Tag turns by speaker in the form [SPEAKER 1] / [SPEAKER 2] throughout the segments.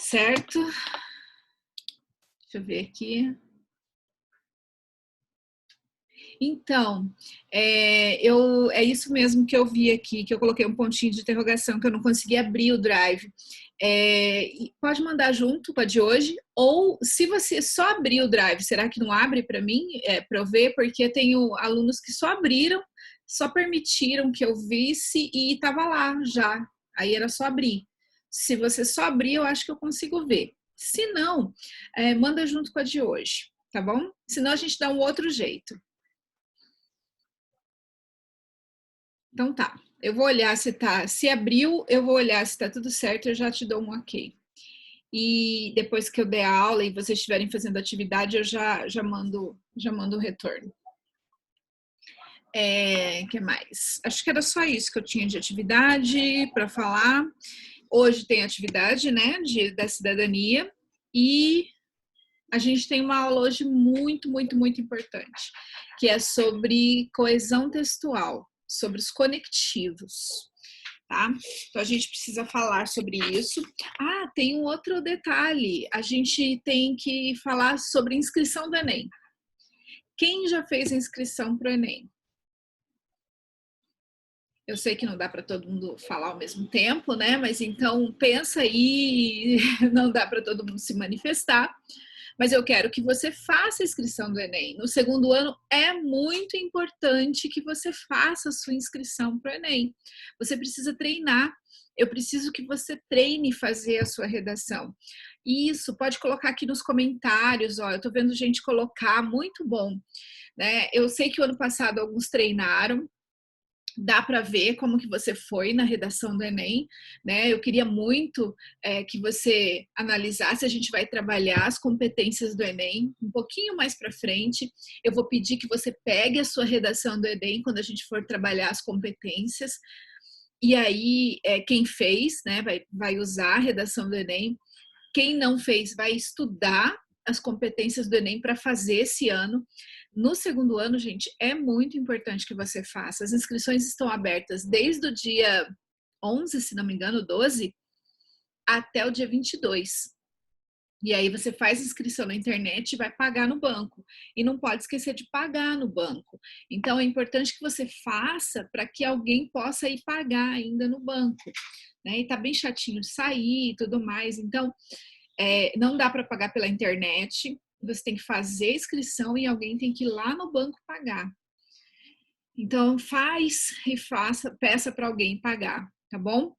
[SPEAKER 1] Certo? Deixa eu ver aqui. Então, é isso mesmo que eu vi aqui, que eu coloquei um pontinho de interrogação, que eu não consegui abrir o Drive. Pode mandar junto com a de hoje, ou se você só abrir o Drive, será que não abre para mim, para eu ver? Porque eu tenho alunos que só abriram, só permitiram que eu visse e estava lá já. Aí era só abrir. Se você só abrir, eu acho que eu consigo ver. Se não, manda junto com a de hoje, tá bom? Senão a gente dá um outro jeito. Então tá, eu vou olhar se abriu, eu vou olhar se tá tudo certo, eu já te dou um ok. E depois que eu der a aula e vocês estiverem fazendo atividade, eu já mando o retorno. Que mais? Acho que era só isso que eu tinha de atividade para falar. Hoje tem atividade, né, da cidadania, e a gente tem uma aula hoje muito, muito, muito importante, que é sobre coesão textual, sobre os conectivos, tá? Então a gente precisa falar sobre isso. Ah, tem um outro detalhe, a gente tem que falar sobre inscrição do Enem. Quem já fez a inscrição para o Enem? Eu sei que não dá para todo mundo falar ao mesmo tempo, né? Mas então pensa aí, não dá para todo mundo se manifestar. Mas eu quero que você faça a inscrição do Enem. No segundo ano é muito importante que você faça a sua inscrição para o Enem. Você precisa treinar. Eu preciso que você treine fazer a sua redação. Isso, pode colocar aqui nos comentários, ó, eu tô vendo gente colocar, muito bom, né? Eu sei que o ano passado alguns treinaram, dá para ver como que você foi na redação do Enem, né? Eu queria muito que você analisasse. A gente vai trabalhar as competências do Enem um pouquinho mais para frente. Eu vou pedir que você pegue a sua redação do Enem quando a gente for trabalhar as competências. E aí, quem fez, né, vai usar a redação do Enem. Quem não fez, vai estudar as competências do Enem para fazer esse ano. No segundo ano, gente, é muito importante que você faça. As inscrições estão abertas desde o dia 11, se não me engano, 12, até o dia 22. E aí você faz inscrição na internet e vai pagar no banco. E não pode esquecer de pagar no banco. Então é importante que você faça para que alguém possa ir pagar ainda no banco. Né? E tá bem chatinho de sair e tudo mais. Então, não dá para pagar pela internet. Você tem que fazer a inscrição e alguém tem que ir lá no banco pagar. Então, faz e faça, peça para alguém pagar, tá bom?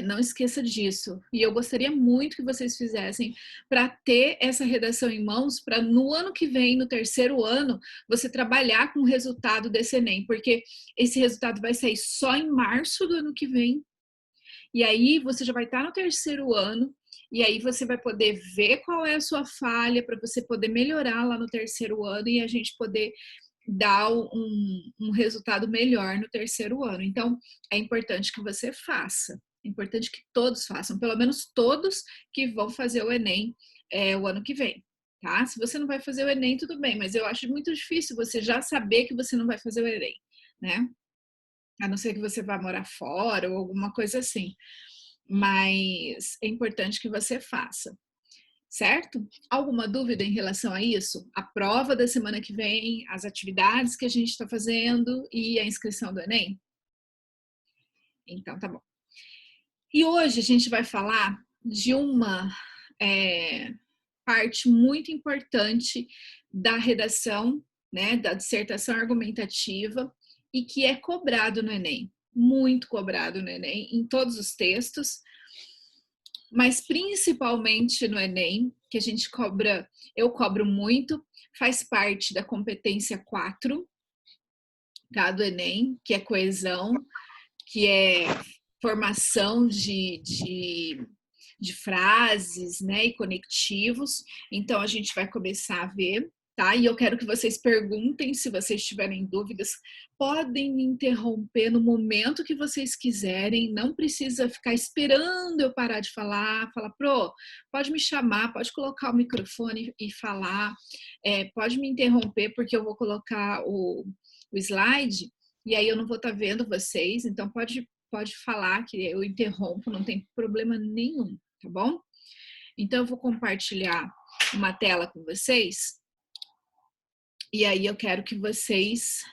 [SPEAKER 1] Não esqueça disso. E eu gostaria muito que vocês fizessem para ter essa redação em mãos, para no ano que vem, no terceiro ano, você trabalhar com o resultado desse Enem, porque esse resultado vai sair só em março do ano que vem. E aí você já vai estar no terceiro ano, e aí você vai poder ver qual é a sua falha, para você poder melhorar lá no terceiro ano e a gente poder dar um resultado melhor no terceiro ano. Então, é importante que você faça. É importante que todos façam, pelo menos todos que vão fazer o Enem o ano que vem, tá? Se você não vai fazer o Enem, tudo bem, mas eu acho muito difícil você já saber que você não vai fazer o Enem, né? A não ser que você vá morar fora ou alguma coisa assim. Mas é importante que você faça, certo? Alguma dúvida em relação a isso? A prova da semana que vem, as atividades que a gente está fazendo e a inscrição do Enem? Então, tá bom. E hoje a gente vai falar de uma parte muito importante da redação, né, da dissertação argumentativa, e que é cobrado no Enem, muito cobrado no Enem, em todos os textos, mas principalmente no Enem, que a gente cobra, eu cobro muito, faz parte da competência 4, tá, do Enem, que é coesão, que é formação de frases, né, e conectivos. Então a gente vai começar a ver, tá? E eu quero que vocês perguntem, se vocês tiverem dúvidas, podem me interromper no momento que vocês quiserem, não precisa ficar esperando eu parar de falar, fala, Pro, pode me chamar, pode colocar o microfone e falar, pode me interromper porque eu vou colocar o slide e aí eu não vou estar vendo vocês, então pode falar que eu interrompo, não tem problema nenhum, tá bom? Então, eu vou compartilhar uma tela com vocês. E aí eu quero que vocês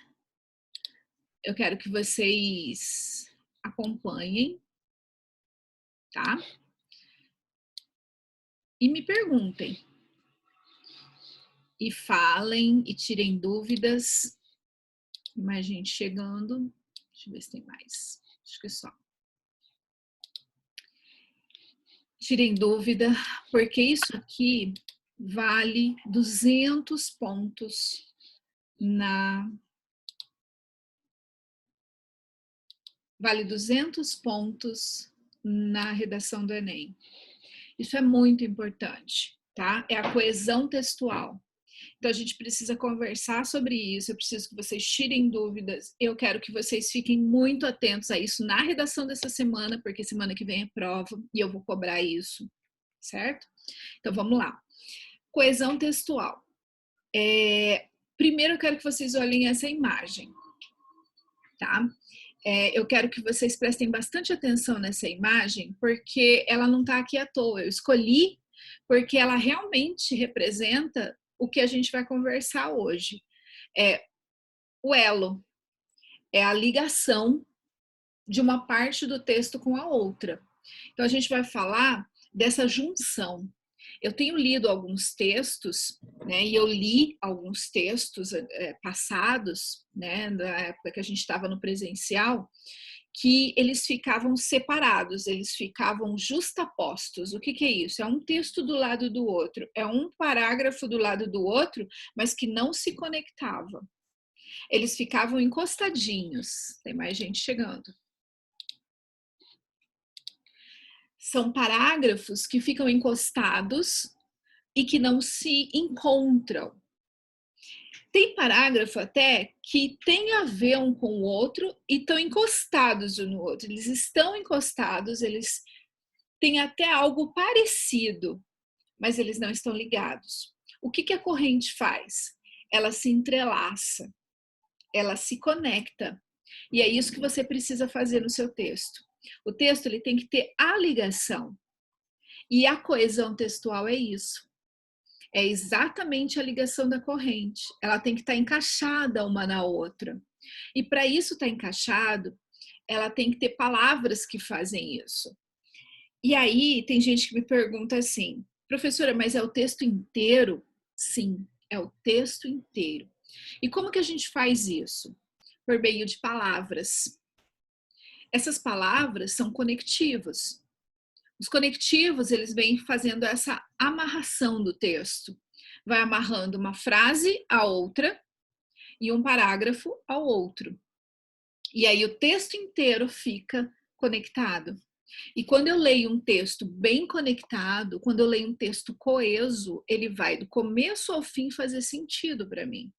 [SPEAKER 1] acompanhem, tá? E me perguntem. E falem e tirem dúvidas. Tem mais gente chegando. Deixa eu ver se tem mais. Acho que é só. Tirem dúvida, porque isso aqui vale 200 pontos vale 200 pontos na redação do Enem. Isso é muito importante, tá? É a coesão textual. Então, a gente precisa conversar sobre isso, eu preciso que vocês tirem dúvidas, eu quero que vocês fiquem muito atentos a isso na redação dessa semana, porque semana que vem é prova e eu vou cobrar isso, certo? Então, vamos lá. Coesão textual. Primeiro, eu quero que vocês olhem essa imagem, tá? Eu quero que vocês prestem bastante atenção nessa imagem, porque ela não está aqui à toa. Eu escolhi porque ela realmente representa o que a gente vai conversar hoje. O elo é a ligação de uma parte do texto com a outra. Então, a gente vai falar dessa junção. Eu tenho lido alguns textos, né, e eu li alguns textos passados, né, da época que a gente estava no presencial, que eles ficavam separados, eles ficavam justapostos. O que é isso? É um texto do lado do outro, é um parágrafo do lado do outro, mas que não se conectava. Eles ficavam encostadinhos. Tem mais gente chegando. São parágrafos que ficam encostados e que não se encontram. Tem parágrafo até que tem a ver um com o outro e estão encostados um no outro. Eles estão encostados, eles têm até algo parecido, mas eles não estão ligados. O que a corrente faz? Ela se entrelaça, ela se conecta. E é isso que você precisa fazer no seu texto. O texto ele tem que ter a ligação. E a coesão textual é isso. É exatamente a ligação da corrente. Ela tem que estar encaixada uma na outra. E para isso estar encaixado, ela tem que ter palavras que fazem isso. E aí tem gente que me pergunta assim, professora, mas é o texto inteiro? Sim, é o texto inteiro. E como que a gente faz isso? Por meio de palavras. Essas palavras são conectivas. Os conectivos, eles vêm fazendo essa amarração do texto. Vai amarrando uma frase a outra e um parágrafo ao outro. E aí o texto inteiro fica conectado. E quando eu leio um texto bem conectado, quando eu leio um texto coeso, ele vai do começo ao fim fazer sentido para mim.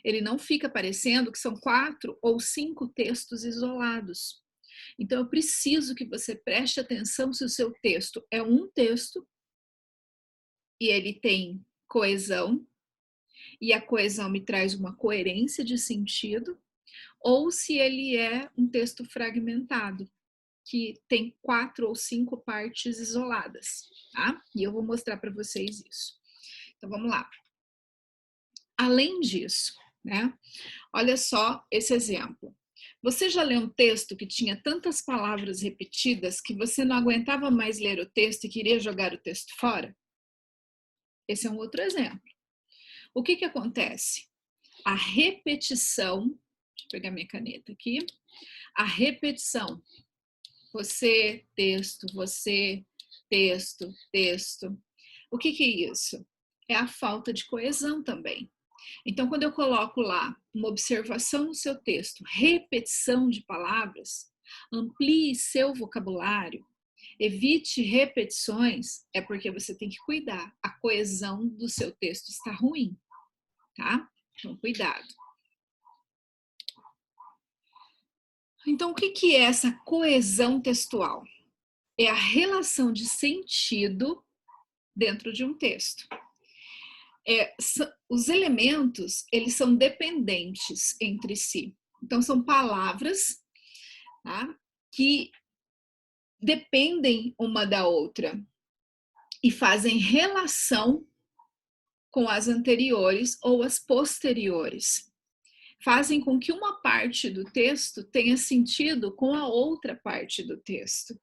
[SPEAKER 1] Ele não fica parecendo que são 4 ou 5 textos isolados. Então, eu preciso que você preste atenção se o seu texto é um texto e ele tem coesão, e a coesão me traz uma coerência de sentido, ou se ele é um texto fragmentado, que tem 4 ou 5 partes isoladas, tá? E eu vou mostrar para vocês isso. Então, vamos lá. Além disso, né? Olha só esse exemplo. Você já leu um texto que tinha tantas palavras repetidas que você não aguentava mais ler o texto e queria jogar o texto fora? Esse é um outro exemplo. O que acontece? A repetição, deixa eu pegar minha caneta aqui, a repetição, você, texto, texto. O que é isso? É a falta de coesão também. Então, quando eu coloco lá uma observação no seu texto, repetição de palavras, amplie seu vocabulário, evite repetições, é porque você tem que cuidar. A coesão do seu texto está ruim, tá? Então, cuidado. Então, o que é essa coesão textual? É a relação de sentido dentro de um texto. Os elementos, eles são dependentes entre si. Então, são palavras, tá, que dependem uma da outra e fazem relação com as anteriores ou as posteriores. Fazem com que uma parte do texto tenha sentido com a outra parte do texto.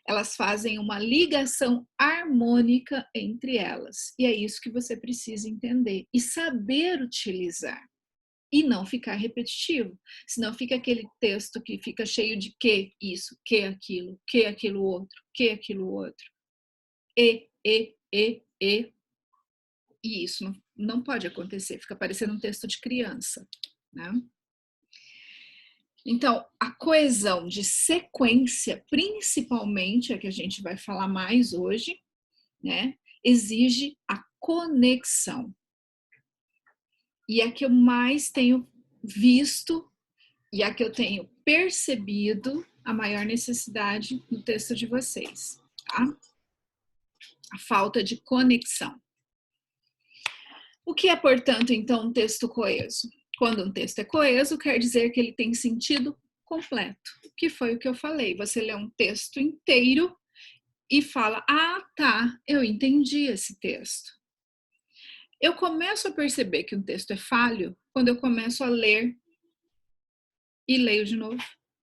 [SPEAKER 1] Elas fazem uma ligação harmônica entre elas. E é isso que você precisa entender e saber utilizar. E não ficar repetitivo. Senão fica aquele texto que fica cheio de que isso, que aquilo outro, que aquilo outro. E. E isso não pode acontecer. Fica parecendo um texto de criança, né? Então, a coesão de sequência, principalmente, a que a gente vai falar mais hoje, né, exige a conexão. E a que eu mais tenho visto e a que eu tenho percebido a maior necessidade no texto de vocês, tá? A falta de conexão. O que é, portanto, então, um texto coeso? Quando um texto é coeso, quer dizer que ele tem sentido completo, que foi o que eu falei. Você lê um texto inteiro e fala, ah, tá, eu entendi esse texto. Eu começo a perceber que um texto é falho quando eu começo a ler e leio de novo.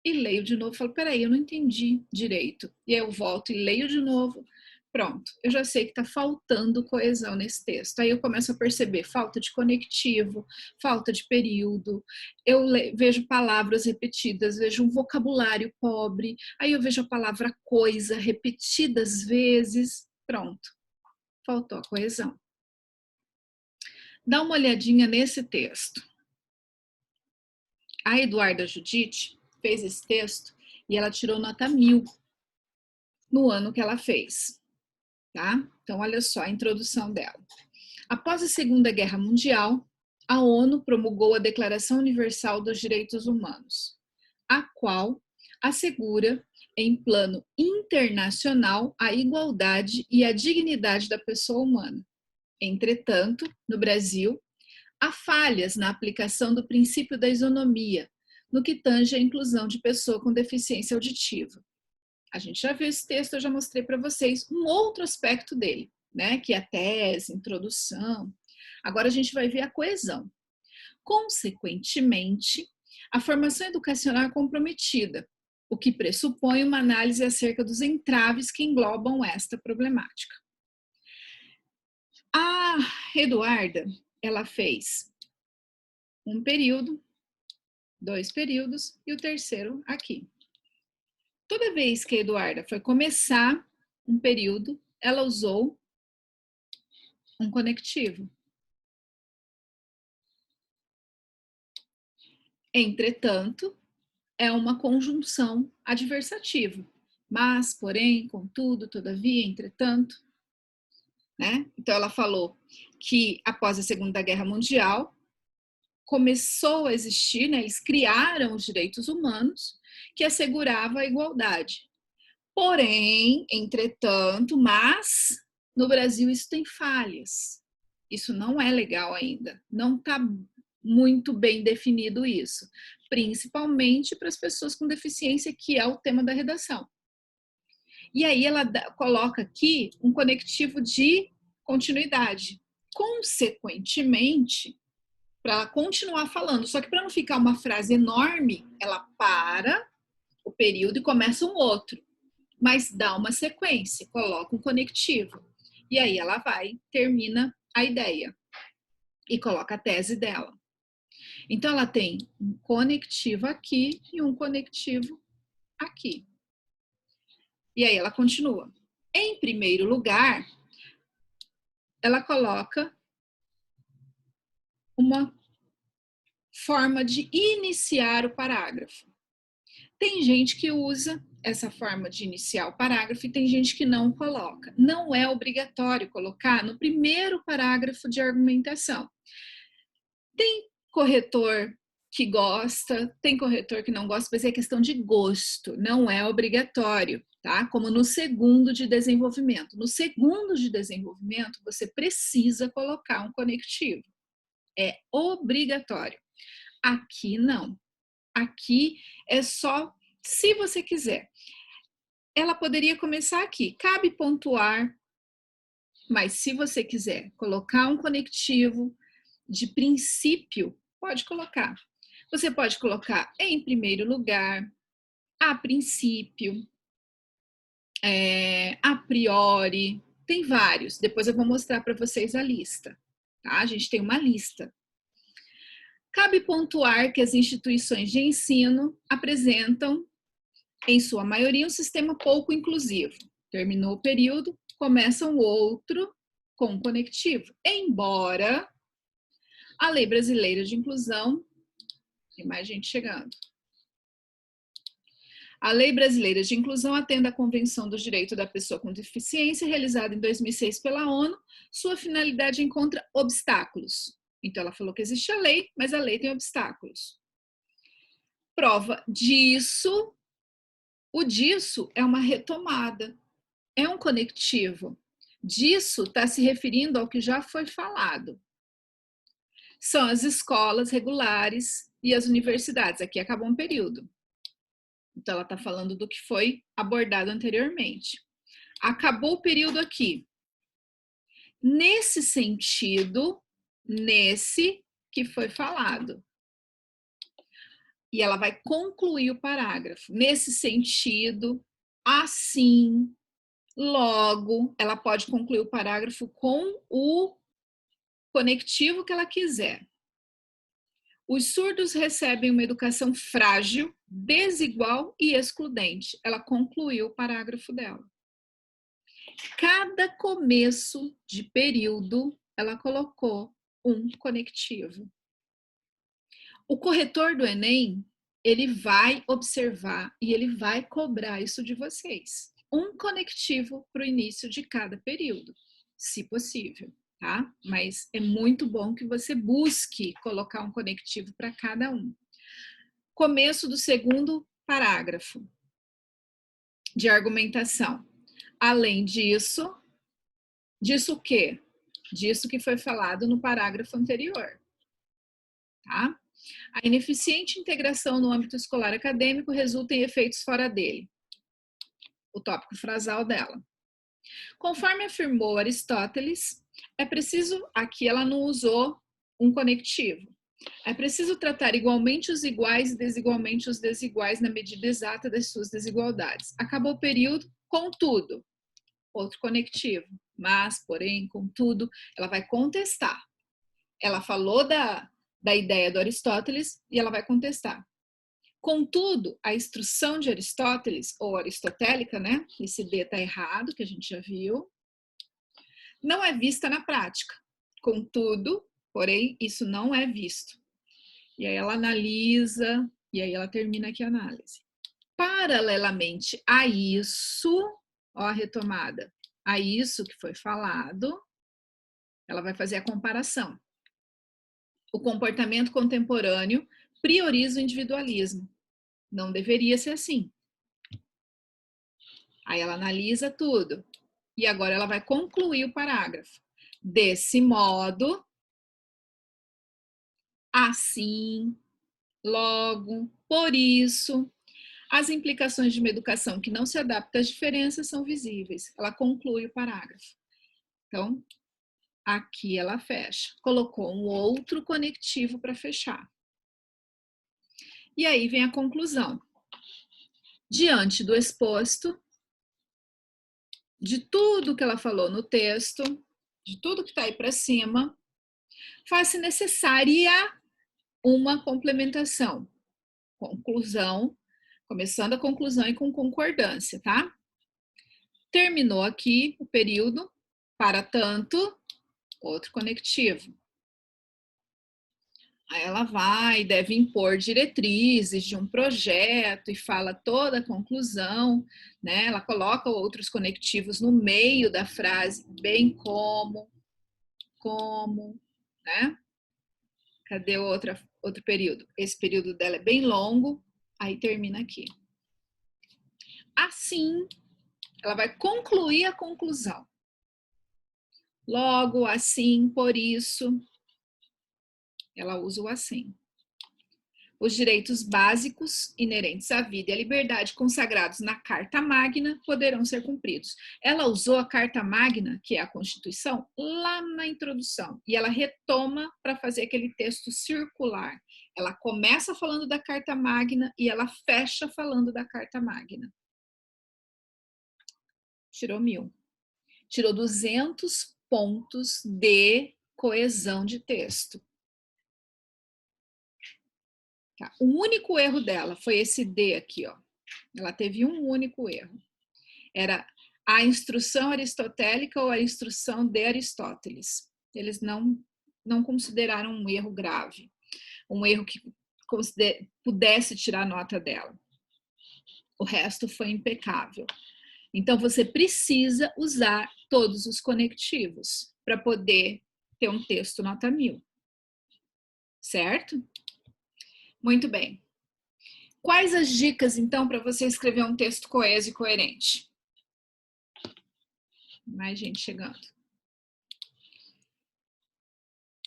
[SPEAKER 1] E leio de novo, falo, peraí, eu não entendi direito. E aí eu volto e leio de novo. Pronto, eu já sei que está faltando coesão nesse texto. Aí eu começo a perceber falta de conectivo, falta de período. Eu vejo palavras repetidas, vejo um vocabulário pobre. Aí eu vejo a palavra coisa repetidas vezes. Pronto, faltou a coesão. Dá uma olhadinha nesse texto. A Eduarda Judite fez esse texto e ela tirou nota 1000 no ano que ela fez. Tá? Então, olha só a introdução dela. Após a Segunda Guerra Mundial, a ONU promulgou a Declaração Universal dos Direitos Humanos, a qual assegura, em plano internacional, a igualdade e a dignidade da pessoa humana. Entretanto, no Brasil, há falhas na aplicação do princípio da isonomia, no que tange à inclusão de pessoa com deficiência auditiva. A gente já viu esse texto, eu já mostrei para vocês um outro aspecto dele, né? Que é a tese, introdução. Agora a gente vai ver a coesão. Consequentemente, a formação educacional é comprometida, o que pressupõe uma análise acerca dos entraves que englobam esta problemática. A Eduarda, ela fez um período, 2 períodos e o terceiro aqui. Toda vez que a Eduarda foi começar um período, ela usou um conectivo. Entretanto, é uma conjunção adversativa. Mas, porém, contudo, todavia, entretanto, né? Então ela falou que após a Segunda Guerra Mundial começou a existir, né? Eles criaram os direitos humanos que assegurava a igualdade. Porém, entretanto, mas no Brasil isso tem falhas. Isso não é legal ainda. Não está muito bem definido isso, principalmente para as pessoas com deficiência, que é o tema da redação. E aí ela coloca aqui um conectivo de continuidade. Consequentemente, para ela continuar falando, só que para não ficar uma frase enorme, ela para o período e começa um outro, mas dá uma sequência, coloca um conectivo. E aí ela vai, termina a ideia e coloca a tese dela. Então ela tem um conectivo aqui e um conectivo aqui. E aí ela continua. Em primeiro lugar, ela coloca uma forma de iniciar o parágrafo. Tem gente que usa essa forma de iniciar o parágrafo e tem gente que não coloca. Não é obrigatório colocar no primeiro parágrafo de argumentação. Tem corretor que gosta, tem corretor que não gosta, mas é questão de gosto, não é obrigatório, tá? Como no segundo de desenvolvimento. No segundo de desenvolvimento, você precisa colocar um conectivo. É obrigatório. Aqui não. Aqui é só se você quiser. ela poderia começar aqui. Cabe pontuar, mas se você quiser colocar um conectivo de princípio, pode colocar. Você pode colocar em primeiro lugar, a princípio, a priori, tem vários. Depois eu vou mostrar para vocês a lista. Tá? A gente tem uma lista. Cabe pontuar que as instituições de ensino apresentam, em sua maioria, um sistema pouco inclusivo. Terminou o período, começa um outro com conectivo. Embora a Lei Brasileira de Inclusão, tem mais gente chegando. A Lei Brasileira de Inclusão atende à Convenção do Direito da Pessoa com Deficiência, realizada em 2006 pela ONU. Sua finalidade encontra obstáculos. Então, ela falou que existe a lei, mas a lei tem obstáculos. Prova disso, o disso é uma retomada, é um conectivo. Disso está se referindo ao que já foi falado. São as escolas regulares e as universidades. Aqui acabou um período. Então, ela está falando do que foi abordado anteriormente. Acabou o período aqui. Nesse sentido, nesse que foi falado. E ela vai concluir o parágrafo. Nesse sentido, assim, logo, ela pode concluir o parágrafo com o conectivo que ela quiser. Os surdos recebem uma educação frágil, desigual e excludente. Ela concluiu o parágrafo dela. Cada começo de período, ela colocou um conectivo. O corretor do Enem, ele vai observar e ele vai cobrar isso de vocês. Um conectivo para o início de cada período, se possível. Tá? Mas é muito bom que você busque colocar um conectivo para cada um. Começo do segundo parágrafo de argumentação. Além disso, disso o quê? Disso que foi falado no parágrafo anterior. Tá? A ineficiente integração no âmbito escolar acadêmico resulta em efeitos fora dele. O tópico frasal dela. Conforme afirmou Aristóteles, é preciso, aqui ela não usou um conectivo, é preciso tratar igualmente os iguais e desigualmente os desiguais na medida exata das suas desigualdades. Acabou o período, contudo, outro conectivo, mas, porém, contudo, ela vai contestar. Ela falou da ideia do Aristóteles e ela vai contestar. Contudo, a instrução de Aristóteles, ou aristotélica, né? Esse D está errado, que a gente já viu, não é vista na prática. Contudo, porém, isso não é visto. E aí ela analisa, e aí ela termina aqui a análise. Paralelamente a isso, ó a retomada, a isso que foi falado, ela vai fazer a comparação. O comportamento contemporâneo prioriza o individualismo. Não deveria ser assim. Aí ela analisa tudo. E agora ela vai concluir o parágrafo. Desse modo, assim, logo, por isso, as implicações de uma educação que não se adapta às diferenças são visíveis. Ela conclui o parágrafo. Então, aqui ela fecha. Colocou um outro conectivo para fechar. E aí vem a conclusão. Diante do exposto, de tudo que ela falou no texto, de tudo que está aí para cima, faz-se necessária uma complementação. Conclusão, começando a conclusão e com concordância, tá? Terminou aqui o período, para tanto, outro conectivo. Aí ela vai, deve impor diretrizes de um projeto e fala toda a conclusão, né? Ela coloca outros conectivos no meio da frase, bem como, né? Cadê outro período? Esse período dela é bem longo, aí termina aqui. Assim, ela vai concluir a conclusão. Logo, assim, por isso, ela usa o assim. Os direitos básicos inerentes à vida e à liberdade consagrados na Carta Magna poderão ser cumpridos. Ela usou a Carta Magna, que é a Constituição, lá na introdução, e ela retoma para fazer aquele texto circular. Ela começa falando da Carta Magna e ela fecha falando da Carta Magna. Tirou 1000. Tirou 200 pontos de coesão de texto. Tá. O único erro dela foi esse D aqui, ó. Ela teve um único erro. Era a instrução aristotélica ou a instrução de Aristóteles. Eles não consideraram um erro grave, um erro que pudesse tirar nota dela. O resto foi impecável. Então, você precisa usar todos os conectivos para poder ter um texto nota 1000. Certo? Muito bem. Quais as dicas, então, para você escrever um texto coeso e coerente? Mais gente chegando.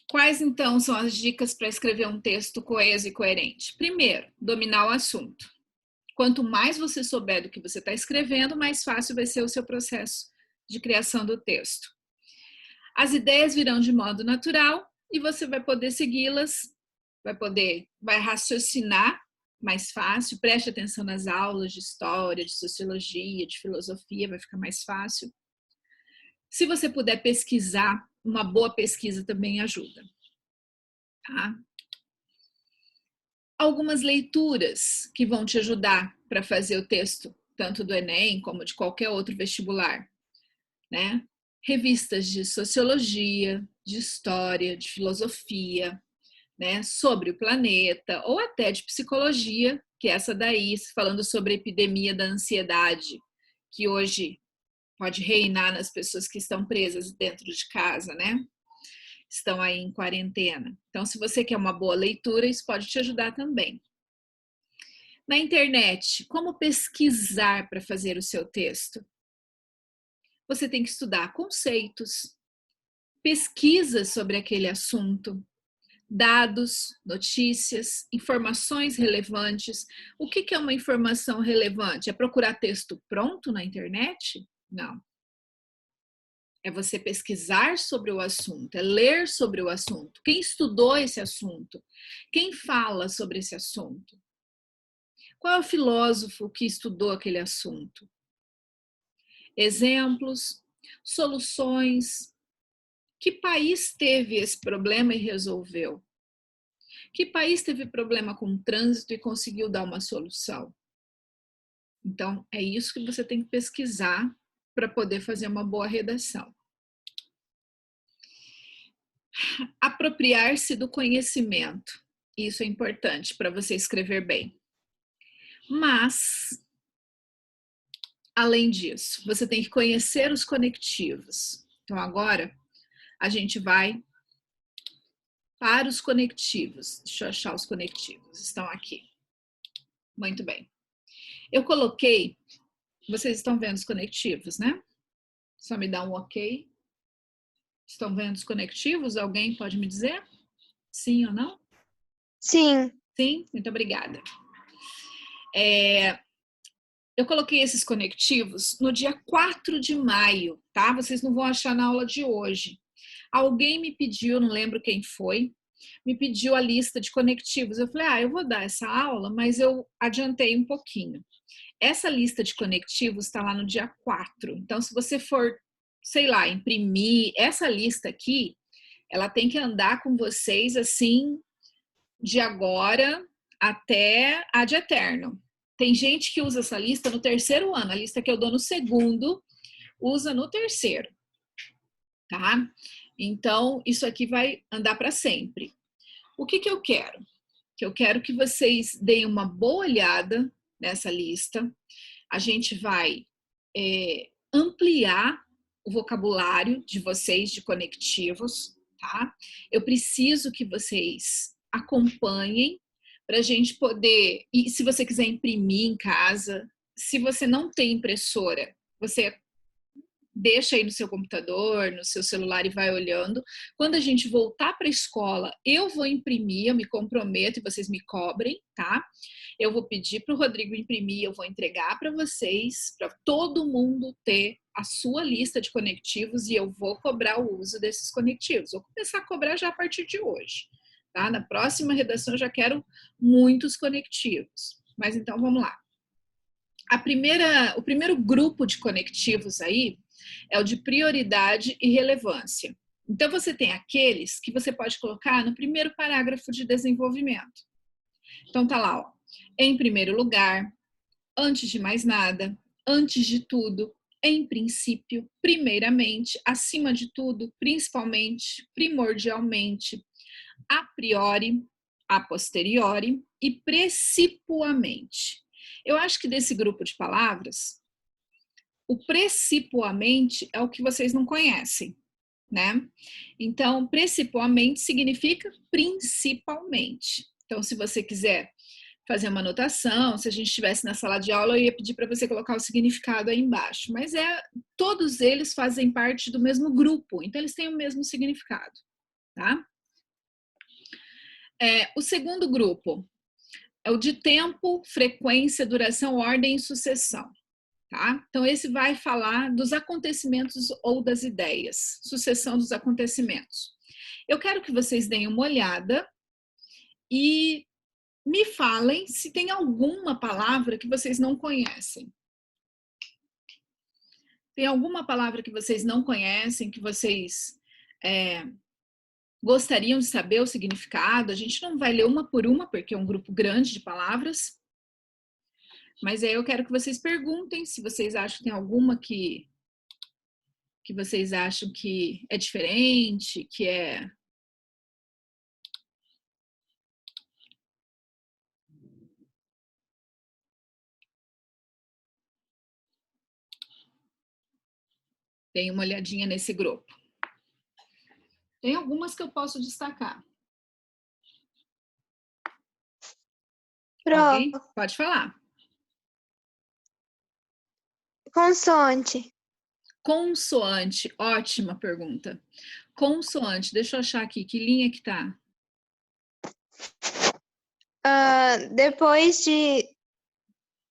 [SPEAKER 1] Quais, então, são as dicas para escrever um texto coeso e coerente? Primeiro, dominar o assunto. Quanto mais você souber do que você está escrevendo, mais fácil vai ser o seu processo de criação do texto. As ideias virão de modo natural e você vai poder segui-las, vai raciocinar mais fácil, preste atenção nas aulas de história, de sociologia, de filosofia, vai ficar mais fácil. Se você puder pesquisar, uma boa pesquisa também ajuda. Tá? Algumas leituras que vão te ajudar para fazer o texto, tanto do Enem como de qualquer outro vestibular, né? Revistas de sociologia, de história, de filosofia, né? Sobre o planeta, ou até de psicologia, que é essa daí, falando sobre a epidemia da ansiedade, que hoje pode reinar nas pessoas que estão presas dentro de casa, né? Estão aí em quarentena. Então, se você quer uma boa leitura, isso pode te ajudar também. Na internet, como pesquisar para fazer o seu texto? Você tem que estudar conceitos, pesquisas sobre aquele assunto, dados, notícias, informações relevantes. O que é uma informação relevante? É procurar texto pronto na internet? Não. É você pesquisar sobre o assunto, é ler sobre o assunto. Quem estudou esse assunto? Quem fala sobre esse assunto? Qual é o filósofo que estudou aquele assunto? Exemplos, soluções. Que país teve esse problema e resolveu? Que país teve problema com o trânsito e conseguiu dar uma solução? Então, é isso que você tem que pesquisar para poder fazer uma boa redação. Apropriar-se do conhecimento. Isso é importante para você escrever bem. Mas, além disso, você tem que conhecer os conectivos. Então, agora, a gente vai para os conectivos. Deixa eu achar os conectivos. Estão aqui. Muito bem. Eu coloquei... Vocês estão vendo os conectivos, né? Só me dá um ok. Estão vendo os conectivos? Alguém pode me dizer? Sim ou não?
[SPEAKER 2] Sim.
[SPEAKER 1] Sim? Muito obrigada. Eu coloquei esses conectivos no dia 4 de maio, tá? Vocês não vão achar na aula de hoje. Alguém me pediu, não lembro quem foi, me pediu a lista de conectivos. Eu falei, eu vou dar essa aula, mas eu adiantei um pouquinho. Essa lista de conectivos está lá no dia 4. Então, se você for, sei lá, imprimir essa lista aqui, ela tem que andar com vocês assim, de agora até ad eterno. Tem gente que usa essa lista no terceiro ano. A lista que eu dou no segundo, usa no terceiro. Tá? Então, isso aqui vai andar para sempre. O que eu quero? Eu quero que vocês deem uma boa olhada nessa lista. A gente vai ampliar o vocabulário de vocês de conectivos, tá? Eu preciso que vocês acompanhem para a gente poder... E se você quiser imprimir em casa, se você não tem impressora, você deixa aí no seu computador, no seu celular e vai olhando. Quando a gente voltar para a escola, eu vou imprimir, eu me comprometo e vocês me cobrem, tá? Eu vou pedir para o Rodrigo imprimir, eu vou entregar para vocês, para todo mundo ter a sua lista de conectivos e eu vou cobrar o uso desses conectivos. Vou começar a cobrar já a partir de hoje, tá? Na próxima redação eu já quero muitos conectivos. Mas então vamos lá. O primeiro grupo de conectivos aí é o de prioridade e relevância. Então, você tem aqueles que você pode colocar no primeiro parágrafo de desenvolvimento. Então, tá lá, ó. Em primeiro lugar, antes de mais nada, antes de tudo, em princípio, primeiramente, acima de tudo, principalmente, primordialmente, a priori, a posteriori e precipuamente. Eu acho que desse grupo de palavras, o precipuamente é o que vocês não conhecem, né? Então, precipuamente significa principalmente. Então, se você quiser fazer uma anotação, se a gente estivesse na sala de aula, eu ia pedir para você colocar o significado aí embaixo. Mas todos eles fazem parte do mesmo grupo, então eles têm o mesmo significado, tá? O segundo grupo é o de tempo, frequência, duração, ordem e sucessão. Tá? Então, esse vai falar dos acontecimentos ou das ideias, sucessão dos acontecimentos. Eu quero que vocês deem uma olhada e me falem se tem alguma palavra que vocês não conhecem. Tem alguma palavra que vocês não conhecem, que vocês gostariam de saber o significado? A gente não vai ler uma por uma, porque é um grupo grande de palavras. Mas aí eu quero que vocês perguntem se vocês acham que tem alguma que vocês acham que é diferente, que é... Tem uma olhadinha nesse grupo. Tem algumas que eu posso destacar. Alguém? Pode falar.
[SPEAKER 2] Consoante.
[SPEAKER 1] Consoante, ótima pergunta. Consoante, deixa eu achar aqui, que linha que tá?
[SPEAKER 2] Depois de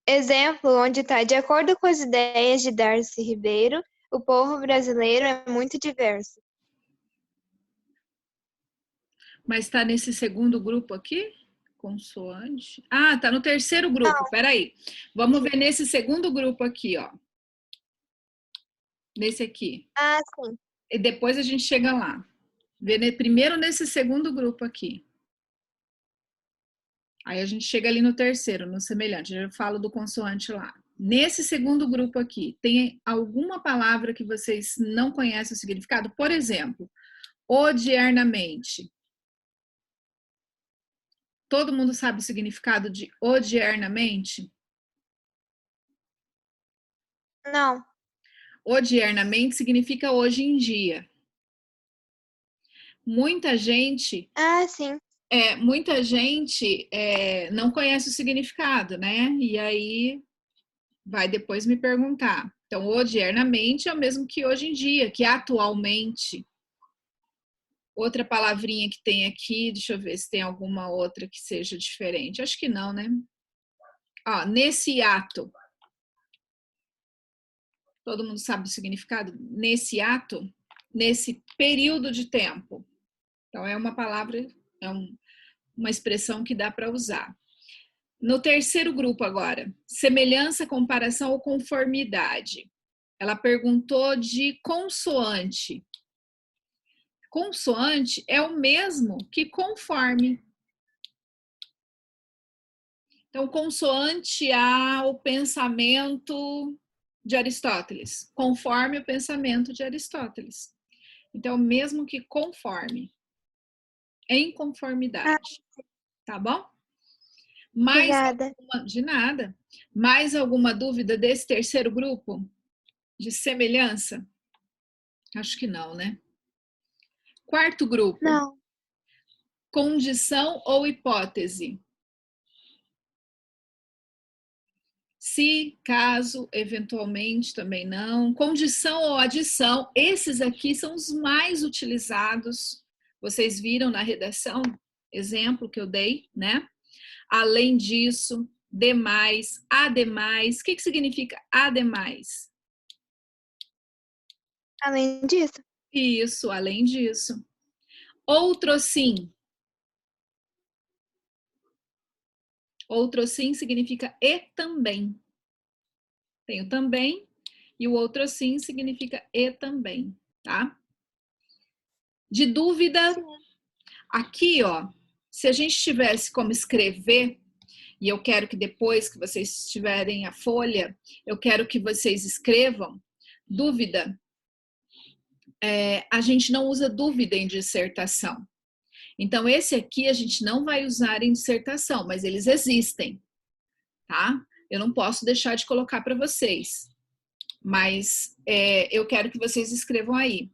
[SPEAKER 2] exemplo, onde está, de acordo com as ideias de Darcy Ribeiro, o povo brasileiro é muito diverso.
[SPEAKER 1] Mas tá nesse segundo grupo aqui? Consoante. Ah, tá no terceiro grupo, peraí. Vamos ver nesse segundo grupo aqui, ó. Nesse aqui.
[SPEAKER 2] Ah, sim.
[SPEAKER 1] E depois a gente chega lá. Primeiro nesse segundo grupo aqui. Aí a gente chega ali no terceiro, no semelhante. Eu falo do consoante lá. Nesse segundo grupo aqui, tem alguma palavra que vocês não conhecem o significado? Por exemplo, odiernamente. Todo mundo sabe o significado de odiernamente?
[SPEAKER 2] Não.
[SPEAKER 1] Odiernamente significa hoje em dia. Muita gente...
[SPEAKER 2] Ah, sim.
[SPEAKER 1] Muita gente não conhece o significado, né? E aí vai depois me perguntar. Então, odiernamente é o mesmo que hoje em dia, que atualmente. Outra palavrinha que tem aqui, deixa eu ver se tem alguma outra que seja diferente. Acho que não, né? Ó, nesse ato. Todo mundo sabe o significado? Nesse ato, nesse período de tempo. Então, é uma palavra, uma expressão que dá para usar. No terceiro grupo agora, semelhança, comparação ou conformidade. Ela perguntou de consoante. Consoante é o mesmo que conforme. Então, consoante ao pensamento de Aristóteles, conforme o pensamento de Aristóteles. Então, mesmo que conforme, em conformidade. Tá bom?
[SPEAKER 2] Obrigada.
[SPEAKER 1] De nada. Mais alguma dúvida desse terceiro grupo? De semelhança? Acho que não, né? Quarto grupo.
[SPEAKER 2] Não.
[SPEAKER 1] Condição ou hipótese? Se, caso, eventualmente, também não. Condição ou adição, esses aqui são os mais utilizados. Vocês viram na redação, exemplo que eu dei, né? Além disso, demais, ademais. O que significa ademais?
[SPEAKER 2] Além disso.
[SPEAKER 1] Isso, além disso. Outro sim. Outro sim significa e também. Tem o também e o outro sim significa e também, tá? De dúvida, aqui, ó, se a gente tivesse como escrever, e eu quero que depois que vocês tiverem a folha, eu quero que vocês escrevam dúvida. A gente não usa dúvida em dissertação. Então, esse aqui a gente não vai usar em dissertação, mas eles existem, tá? Eu não posso deixar de colocar para vocês, mas eu quero que vocês escrevam aí.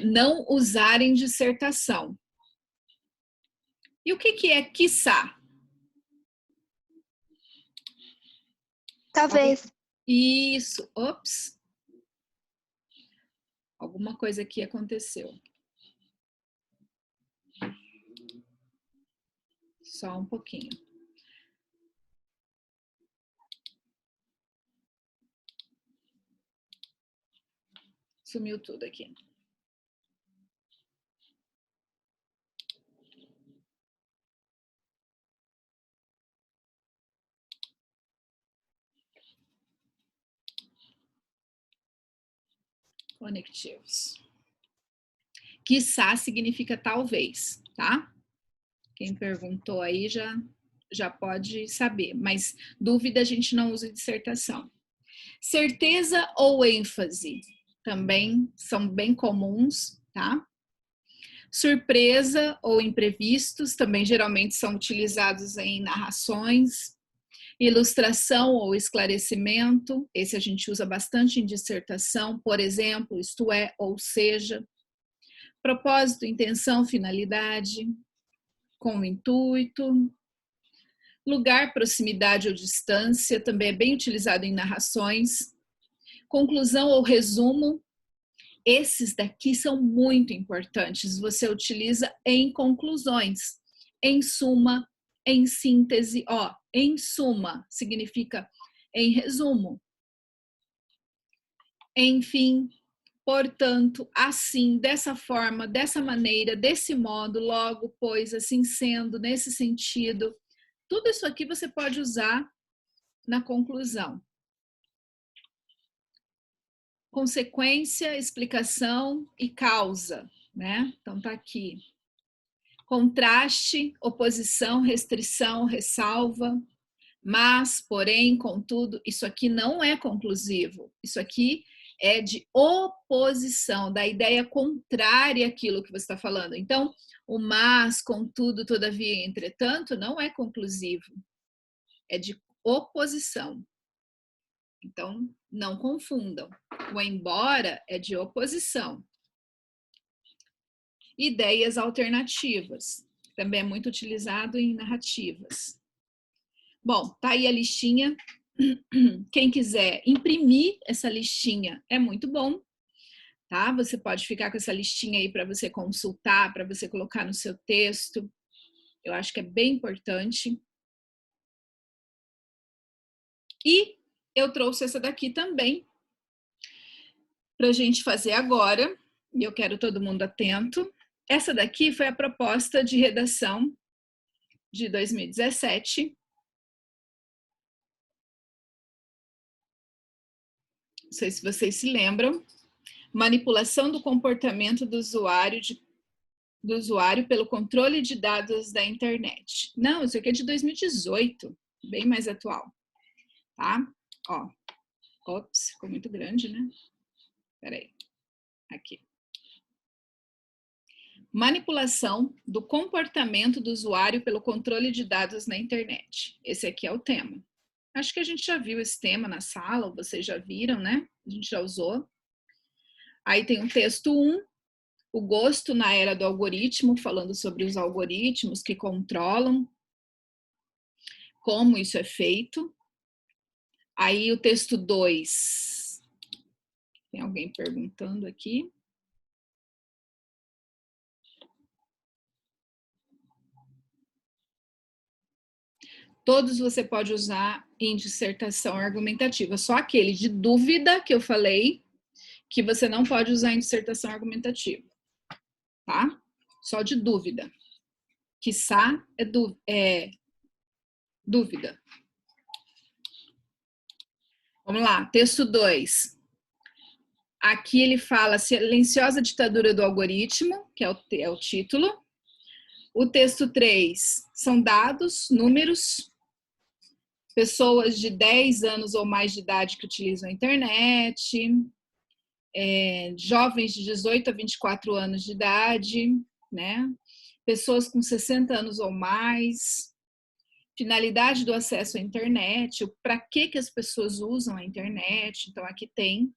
[SPEAKER 1] Não usar em dissertação. E o que é quiçá?
[SPEAKER 2] Talvez.
[SPEAKER 1] Isso, ops. Alguma coisa aqui aconteceu. Só um pouquinho. Sumiu tudo aqui. Conectivos. Quiçá significa talvez, tá? Quem perguntou aí já pode saber, mas dúvida a gente não usa em dissertação. Certeza ou ênfase também são bem comuns, tá? Surpresa ou imprevistos também geralmente são utilizados em narrações. Ilustração ou esclarecimento, esse a gente usa bastante em dissertação, por exemplo, isto é, ou seja. Propósito, intenção, finalidade, com o intuito. Lugar, proximidade ou distância, também é bem utilizado em narrações. Conclusão ou resumo, esses daqui são muito importantes, você utiliza em conclusões. Em suma, em síntese, ó, em suma significa em resumo. Enfim, portanto, assim, dessa forma, dessa maneira, desse modo, logo, pois, assim sendo, nesse sentido, tudo isso aqui você pode usar na conclusão. Consequência, explicação e causa, né? Então tá aqui. Contraste, oposição, restrição, ressalva, mas, porém, contudo, isso aqui não é conclusivo. Isso aqui é de oposição, da ideia contrária àquilo que você está falando. Então, o mas, contudo, todavia, entretanto, não é conclusivo. É de oposição. Então, não confundam. O embora é de oposição. Ideias alternativas. Também é muito utilizado em narrativas. Bom, tá aí a listinha. Quem quiser imprimir essa listinha é muito bom, tá? Você pode ficar com essa listinha aí para você consultar, para você colocar no seu texto. Eu acho que é bem importante. E eu trouxe essa daqui também para a gente fazer agora. E eu quero todo mundo atento. Essa daqui foi a proposta de redação de 2017. Não sei se vocês se lembram. Manipulação do comportamento do usuário pelo controle de dados da internet. Não, isso aqui é de 2018, bem mais atual, tá? Ó, ops, ficou muito grande, né? Peraí, aqui. Manipulação do comportamento do usuário pelo controle de dados na internet. Esse aqui é o tema. Acho que a gente já viu esse tema na sala, ou vocês já viram, né? A gente já usou. Aí tem o texto 1, o gosto na era do algoritmo, falando sobre os algoritmos que controlam, como isso é feito. Aí o texto 2. Tem alguém perguntando aqui? Todos você pode usar em dissertação argumentativa. Só aquele de dúvida que eu falei, que você não pode usar em dissertação argumentativa. Tá? Só de dúvida. Quiçá é dúvida. Vamos lá, texto 2. Aqui ele fala silenciosa ditadura do algoritmo, que é o título. O texto 3 são dados, números, pessoas de 10 anos ou mais de idade que utilizam a internet, jovens de 18 a 24 anos de idade, né? Pessoas com 60 anos ou mais, finalidade do acesso à internet, para que as pessoas usam a internet, então aqui tem.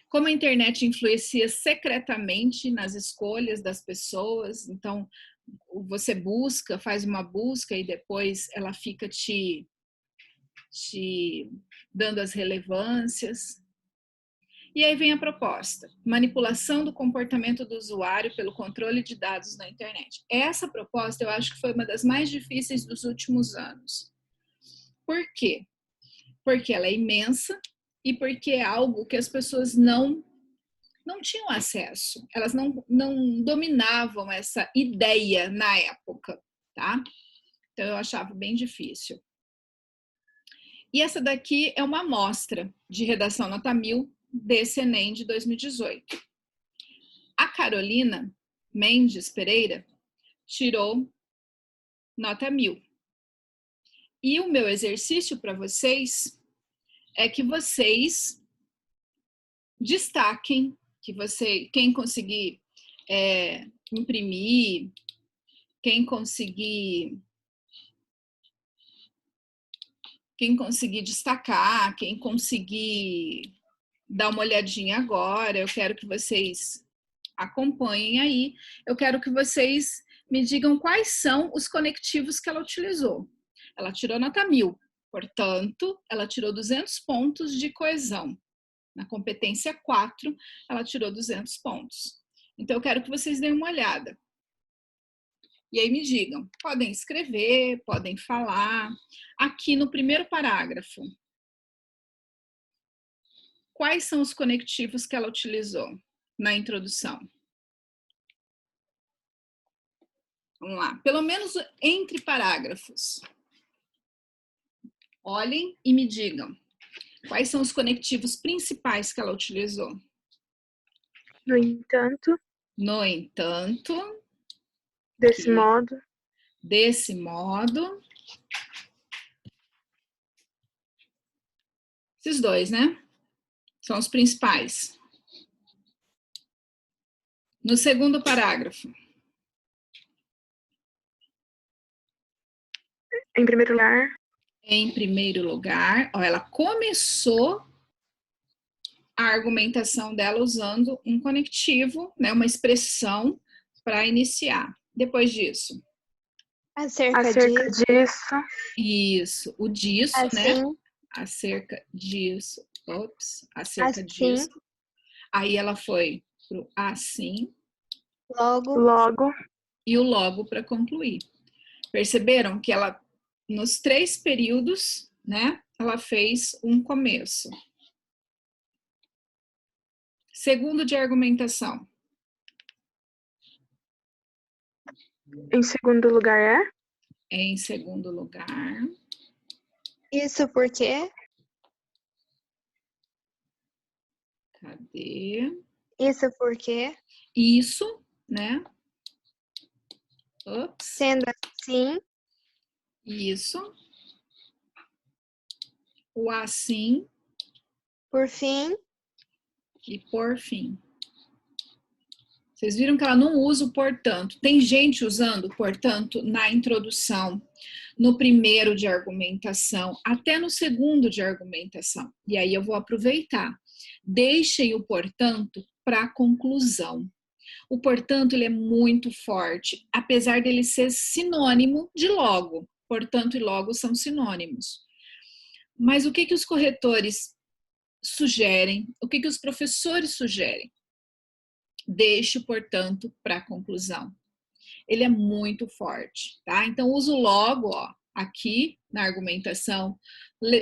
[SPEAKER 1] Como a internet influencia secretamente nas escolhas das pessoas, então você busca, faz uma busca e depois ela fica te dando as relevâncias. E aí vem a proposta: manipulação do comportamento do usuário pelo controle de dados na internet. Essa proposta eu acho que foi uma das mais difíceis dos últimos anos. Por quê? Porque ela é imensa e porque é algo que as pessoas não tinham acesso. Elas não dominavam essa ideia na época, tá? Então eu achava bem difícil. E essa daqui é uma amostra de redação nota 1000 desse Enem de 2018. A Carolina Mendes Pereira tirou nota 1000. E o meu exercício para vocês é que vocês destaquem, quem conseguir imprimir, quem conseguir destacar, quem conseguir dar uma olhadinha agora, eu quero que vocês acompanhem aí. Eu quero que vocês me digam quais são os conectivos que ela utilizou. Ela tirou nota 1000, portanto, ela tirou 200 pontos de coesão. Na competência 4, ela tirou 200 pontos. Então, eu quero que vocês deem uma olhada. E aí me digam, podem escrever, podem falar. Aqui no primeiro parágrafo, quais são os conectivos que ela utilizou na introdução? Vamos lá, pelo menos entre parágrafos. Olhem e me digam, quais são os conectivos principais que ela utilizou?
[SPEAKER 3] No entanto.
[SPEAKER 1] No entanto.
[SPEAKER 3] Desse modo.
[SPEAKER 1] Desse modo. Esses dois, né? São os principais. No segundo parágrafo.
[SPEAKER 3] Em primeiro lugar.
[SPEAKER 1] Em primeiro lugar, ó, ela começou a argumentação dela usando um conectivo, né, uma expressão para iniciar. Depois disso.
[SPEAKER 2] Acerca
[SPEAKER 3] disso.
[SPEAKER 1] Isso, o disso,
[SPEAKER 2] assim,
[SPEAKER 1] né? Acerca disso. Ops, acerca disso. Aí ela foi pro assim.
[SPEAKER 3] Logo.
[SPEAKER 1] E o logo para concluir. Perceberam que ela, nos 3 períodos, né? Ela fez um começo. Segundo de argumentação.
[SPEAKER 3] Em segundo lugar é?
[SPEAKER 1] Em segundo lugar.
[SPEAKER 2] Isso porque?
[SPEAKER 1] Cadê?
[SPEAKER 2] Isso porque?
[SPEAKER 1] Isso, né? Ops.
[SPEAKER 2] Sendo assim.
[SPEAKER 1] Isso. O assim.
[SPEAKER 2] Por fim.
[SPEAKER 1] E por fim. Vocês viram que ela não usa o portanto. Tem gente usando o portanto na introdução, no primeiro de argumentação, até no segundo de argumentação. E aí eu vou aproveitar. Deixem o portanto para a conclusão. O portanto, ele é muito forte, apesar dele ser sinônimo de logo. Portanto e logo são sinônimos. Mas o que que os corretores sugerem? O que que os professores sugerem? Deixe, portanto, para a conclusão. Ele é muito forte, tá? Então, uso logo, ó, aqui na argumentação,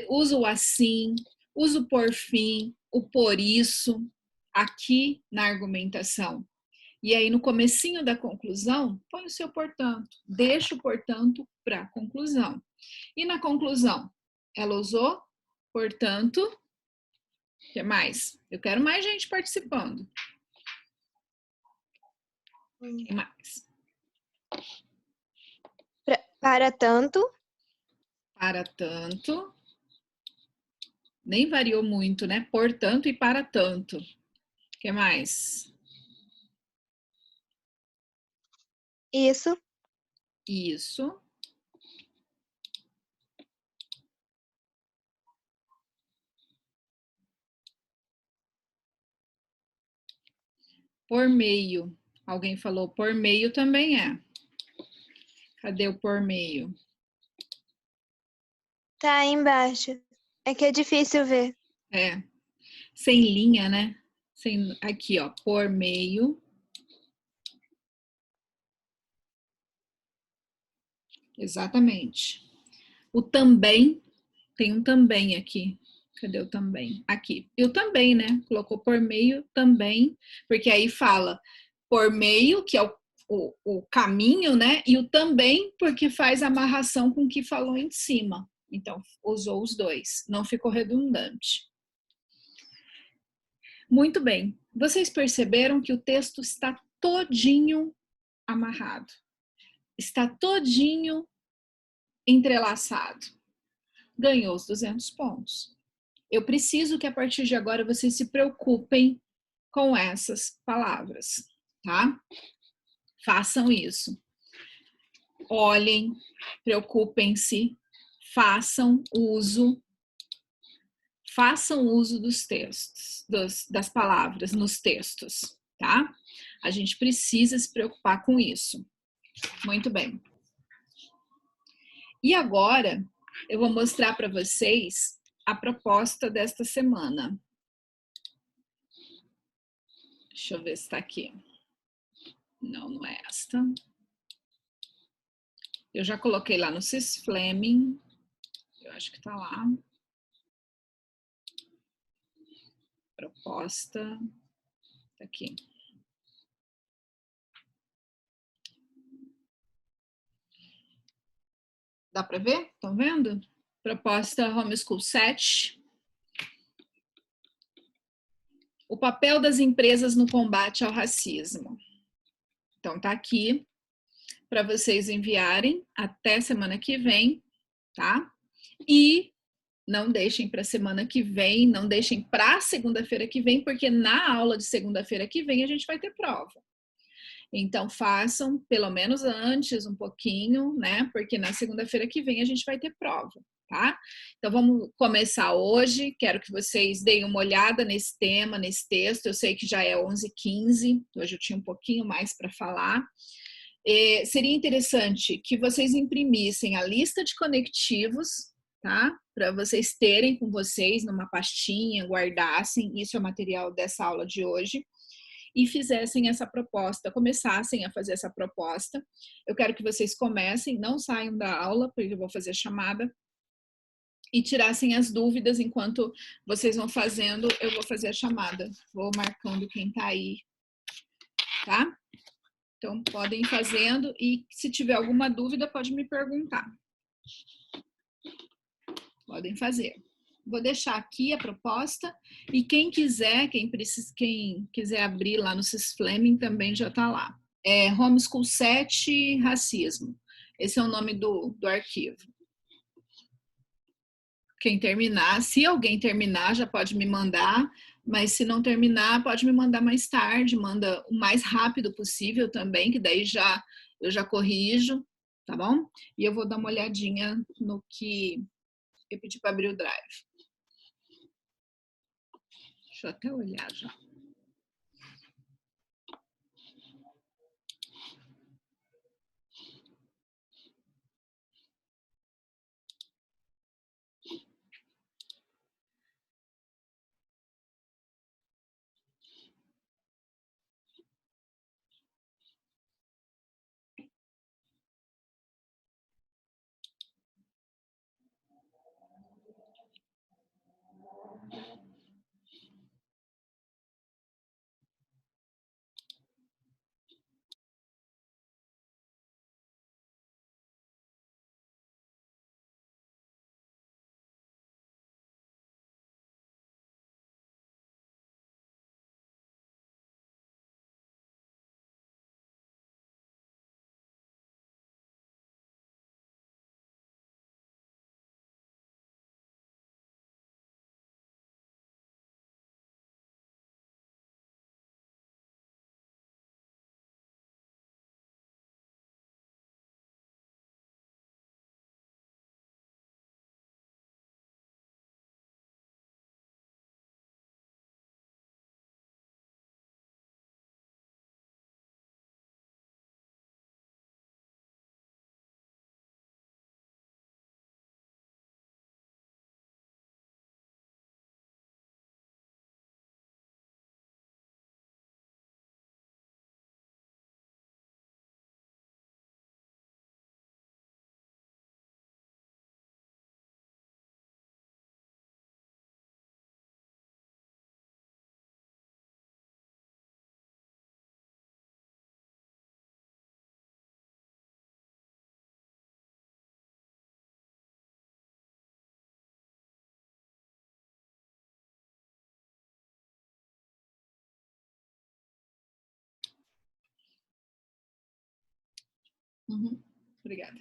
[SPEAKER 1] uso o assim, uso o por fim, o por isso, aqui na argumentação. E aí, no comecinho da conclusão, põe o seu portanto. Deixa o portanto para a conclusão. E na conclusão, ela usou, portanto, o que mais? Eu quero mais gente participando. O que mais?
[SPEAKER 2] Para tanto.
[SPEAKER 1] Para tanto. Nem variou muito, né? Portanto e para tanto. O que mais?
[SPEAKER 2] Isso.
[SPEAKER 1] Isso. Por meio. Alguém falou por meio também é. Cadê o por meio?
[SPEAKER 2] Tá aí embaixo. É que é difícil ver.
[SPEAKER 1] É. Sem linha, né? Sem, aqui, ó. Por meio. Exatamente. O também. Tem um também aqui. Cadê o também? Aqui. E o também, né? Colocou por meio também. Porque aí fala por meio, que é o caminho, né? E o também, porque faz amarração com o que falou em cima. Então, usou os dois. Não ficou redundante. Muito bem. Vocês perceberam que o texto está todinho amarrado. Está todinho entrelaçado. Ganhou os 200 pontos. Eu preciso que a partir de agora vocês se preocupem com essas palavras, tá? Façam isso. Olhem, preocupem-se, façam uso dos textos, das palavras nos textos, tá? A gente precisa se preocupar com isso. Muito bem. E agora eu vou mostrar para vocês a proposta desta semana. Deixa eu ver se está aqui. Não, não é esta. Eu já coloquei lá no Sysfleming. Eu acho que está lá. Proposta. Tá aqui. Dá para ver? Estão vendo? Proposta Homeschool 7. O papel das empresas no combate ao racismo. Então, tá aqui para vocês enviarem até semana que vem, tá? E não deixem para semana que vem, não deixem para segunda-feira que vem, porque na aula de segunda-feira que vem a gente vai ter prova. Então, façam pelo menos antes um pouquinho, né? Porque na segunda-feira que vem a gente vai ter prova, tá? Então, vamos começar hoje. Quero que vocês deem uma olhada nesse tema, nesse texto. Eu sei que já é 11h15, hoje eu tinha um pouquinho mais para falar. Seria interessante que vocês imprimissem a lista de conectivos, tá? Para vocês terem com vocês numa pastinha, guardassem. Isso é o material dessa aula de hoje. E fizessem essa proposta, começassem a fazer essa proposta. Eu quero que vocês comecem, não saiam da aula, porque eu vou fazer chamada, e tirassem as dúvidas enquanto vocês vão fazendo, eu vou fazer a chamada. Vou marcando quem tá aí, tá? Então, podem ir fazendo e se tiver alguma dúvida, pode me perguntar. Podem fazer. Vou deixar aqui a proposta e quem quiser, quem quiser abrir lá no Sysfleming também já está lá. É Homeschool 7 Racismo. Esse é o nome do arquivo. Quem terminar, se alguém terminar, já pode me mandar, mas se não terminar, pode me mandar mais tarde, manda o mais rápido possível também, que daí eu já corrijo, tá bom? E eu vou dar uma olhadinha no que eu pedi para abrir o Drive. Deixa eu até olhar já. Uhum. Obrigada.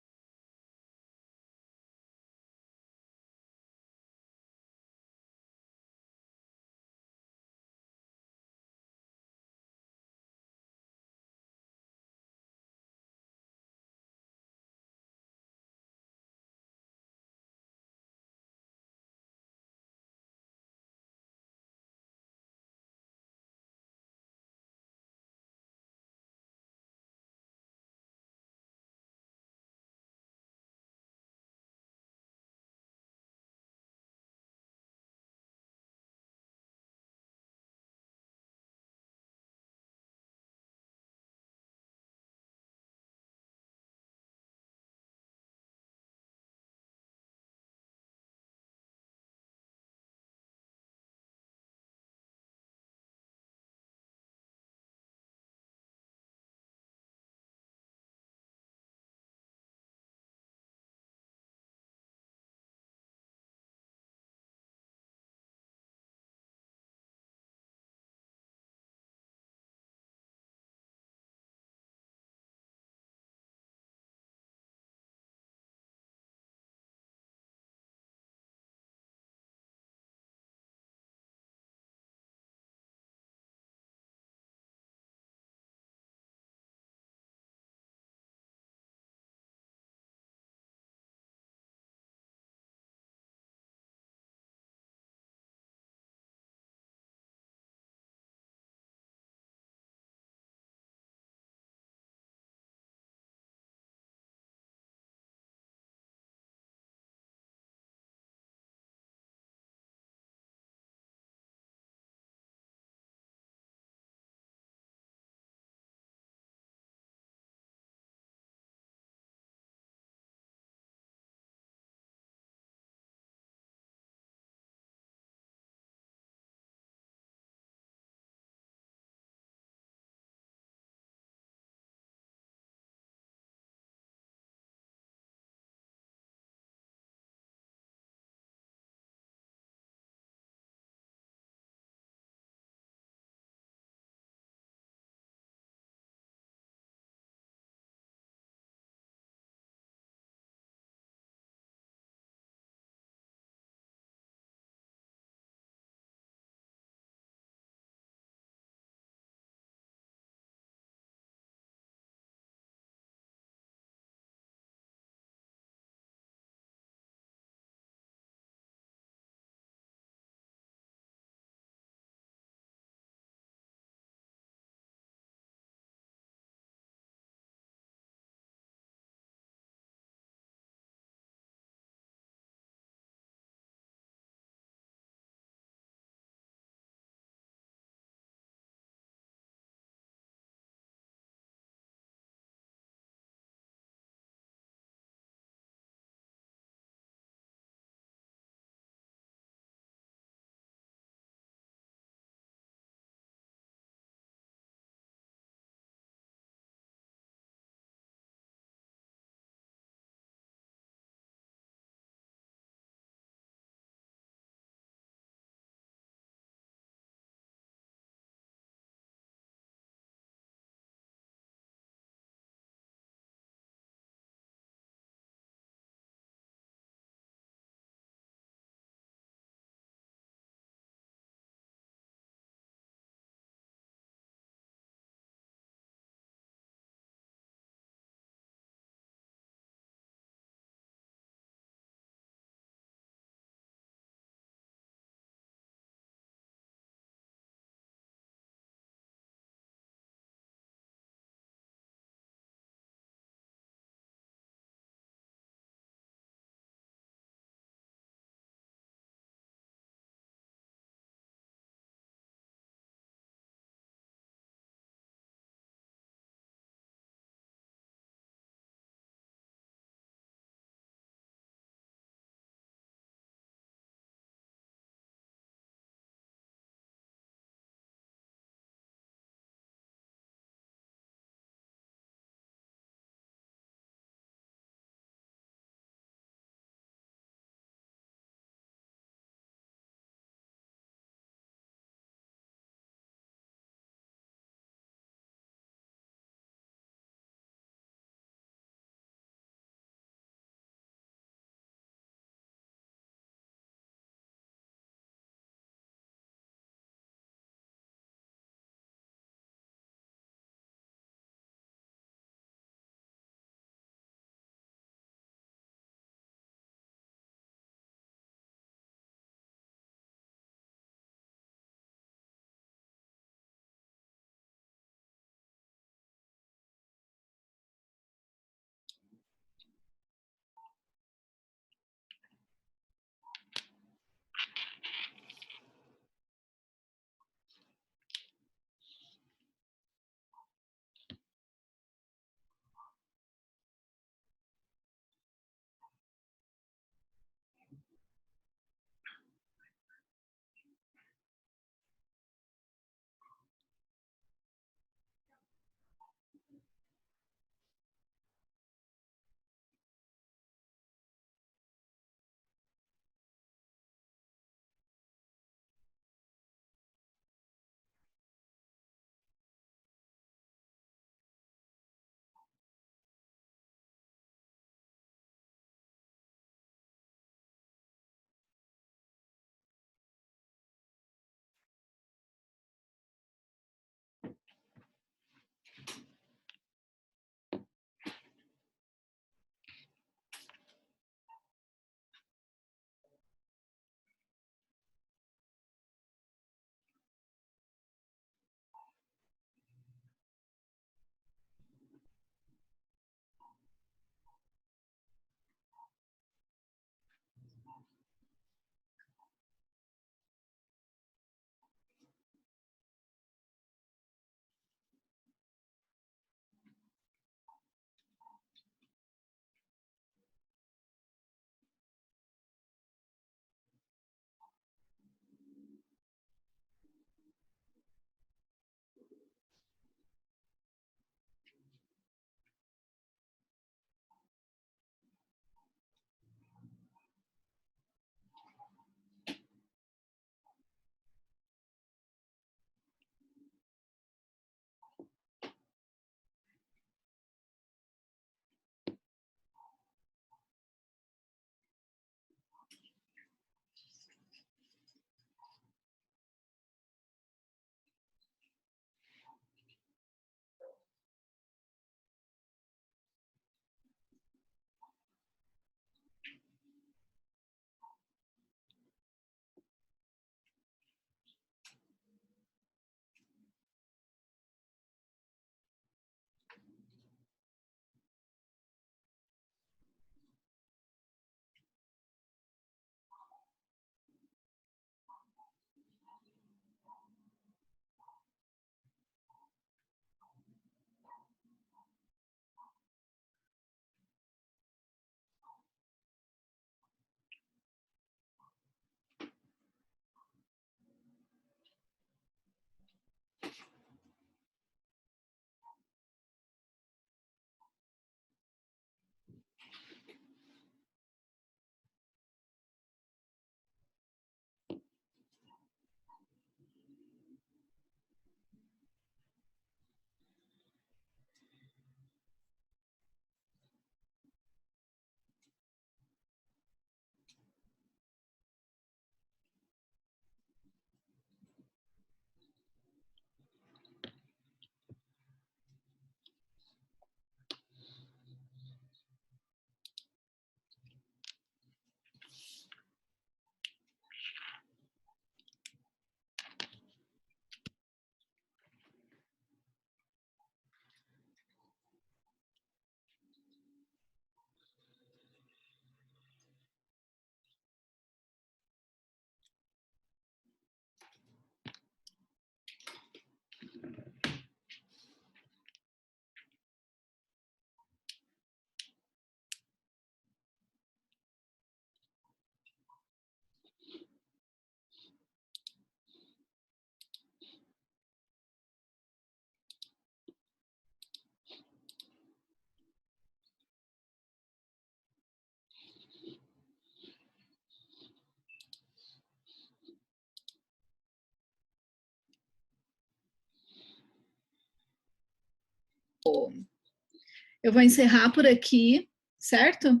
[SPEAKER 1] Eu vou encerrar por aqui, certo?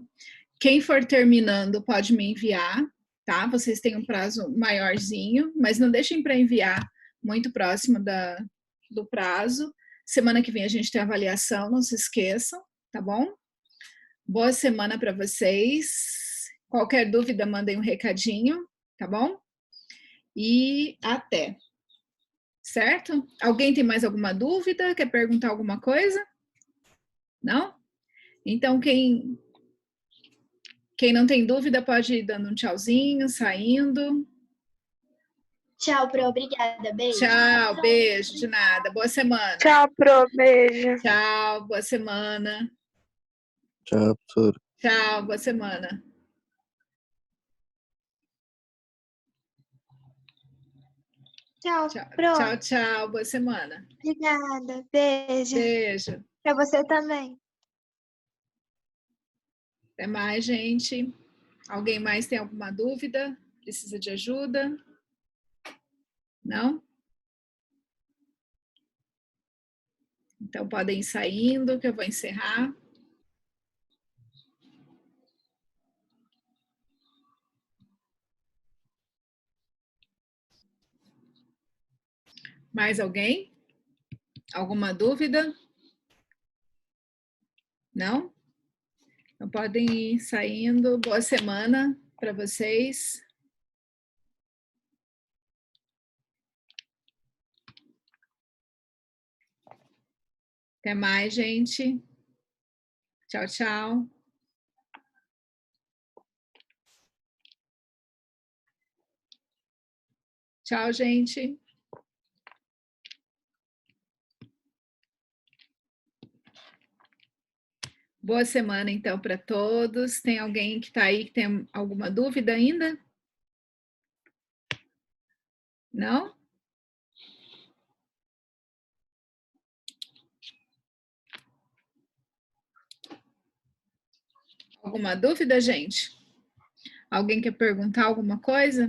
[SPEAKER 1] Quem for terminando pode me enviar, tá? Vocês têm um prazo maiorzinho, mas não deixem para enviar muito próximo do prazo. Semana que vem a gente tem avaliação, não se esqueçam, tá bom? Boa semana para vocês. Qualquer dúvida, mandem um recadinho, tá bom? E até. Certo? Alguém tem mais alguma dúvida? Quer perguntar alguma coisa? Não? Então, quem não tem dúvida pode ir dando um tchauzinho, saindo.
[SPEAKER 4] Tchau, Pro. Obrigada. Beijo.
[SPEAKER 1] Tchau, beijo, de nada. Boa semana.
[SPEAKER 3] Tchau, Pro. Beijo.
[SPEAKER 1] Tchau, boa semana.
[SPEAKER 5] Tchau, professor.
[SPEAKER 1] Tchau, boa semana.
[SPEAKER 2] Tchau,
[SPEAKER 1] Tchau,
[SPEAKER 2] Pro.
[SPEAKER 1] tchau, tchau, boa semana.
[SPEAKER 2] Obrigada. Beijo.
[SPEAKER 1] Beijo.
[SPEAKER 2] Para você também.
[SPEAKER 1] Até mais, gente. Alguém mais tem alguma dúvida? Precisa de ajuda? Não? Então podem ir saindo, que eu vou encerrar. Mais alguém? Alguma dúvida? Não? Então podem ir saindo. Boa semana para vocês. Até mais, gente. Tchau, tchau. Tchau, gente. Boa semana, então, para todos. Tem alguém que está aí que tem alguma dúvida ainda? Não? Alguma dúvida, gente? Alguém quer perguntar alguma coisa?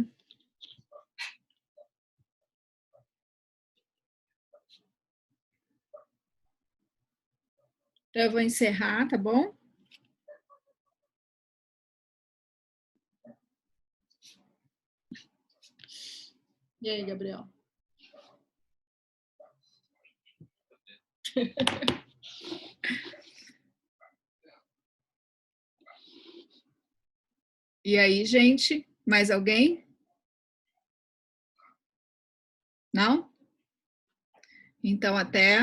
[SPEAKER 1] Então, eu vou encerrar, tá bom? E aí, Gabriel? E aí, gente? Mais alguém? Não? Então, até